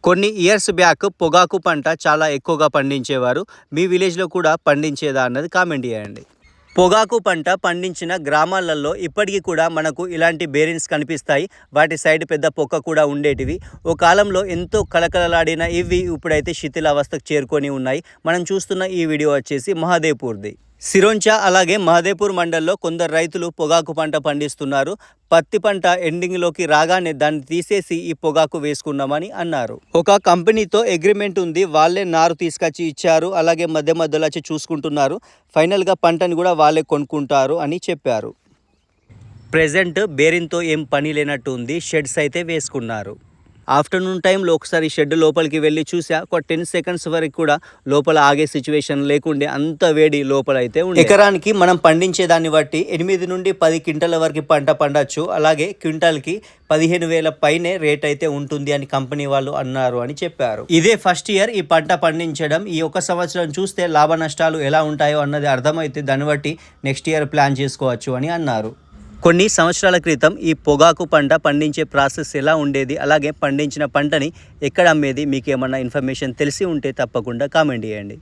కొన్ని years back పొగాకు పంట చాలా ఎక్కువగా పండించేవారు. మీ విలేజ్లో కూడా పండించేదా అన్నది కామెంట్ చేయండి. పొగాకు పంట పండించిన గ్రామాలలో ఇప్పటికీ కూడా మనకు ఇలాంటి బేరిన్స్ కనిపిస్తాయి. వాటి సైడ్ పెద్ద పొక్క కూడా ఉండేటివి. ఓ కాలంలో ఎంతో కలకలలాడిన ఇవి ఇప్పుడైతే శిథిలావస్థకు చేరుకొని ఉన్నాయి. మనం చూస్తున్న ఈ వీడియో వచ్చేసి మహదేవ్పూర్ది. సిరోంచా అలాగే మహదేవ్పూర్ మండల్లో కొందరు రైతులు పొగాకు పంట పండిస్తున్నారు. పత్తి పంట ఎండింగ్లోకి రాగానే దాన్ని తీసేసి ఈ పొగాకు వేసుకున్నామని అన్నారు. ఒక కంపెనీతో అగ్రిమెంట్ ఉంది. వాళ్ళే నారు తీసుకొచ్చి ఇచ్చారు. అలాగే మధ్య మధ్యలో వచ్చి చూసుకుంటున్నారు. ఫైనల్గా పంటని కూడా వాళ్ళే కొనుక్కుంటారు అని చెప్పారు. ప్రెజెంట్ బేరింతో ఏం పని లేనట్టు ఉంది. షెడ్స్ అయితే వేసుకున్నారు. ఆఫ్టర్నూన్ టైంలో ఒకసారి షెడ్ లోపలికి వెళ్ళి చూసా. ఒక 10 సెకండ్స్ వరకు కూడా లోపల ఆగే సిచ్యువేషన్ లేకుండే, అంత వేడి లోపల అయితే ఉంది. ఎకరానికి మనం పండించేదాన్ని బట్టి 8 నుండి 10 క్వింటాల వరకు పంట పండొచ్చు. అలాగే క్వింటాల్కి 15,000 పైనే రేట్ అయితే ఉంటుంది అని కంపెనీ వాళ్ళు అన్నారు అని చెప్పారు. ఇదే ఫస్ట్ ఇయర్ ఈ పంట పండించడం. ఈ ఒక సంవత్సరం చూస్తే లాభ నష్టాలు ఎలా ఉంటాయో అన్నది అర్థమైతే దాన్ని బట్టి నెక్స్ట్ ఇయర్ ప్లాన్ చేసుకోవచ్చు అని అన్నారు. కొన్ని సంవత్సరాల క్రితం ఈ పొగాకు పంట పండించే ప్రాసెస్ ఎలా ఉండేది, అలాగే పండించిన పంటని ఎక్కడ అమ్మేది, మీకు ఏమన్నా ఇన్ఫర్మేషన్ తెలిసి ఉంటే తప్పకుండా కామెంట్ చేయండి.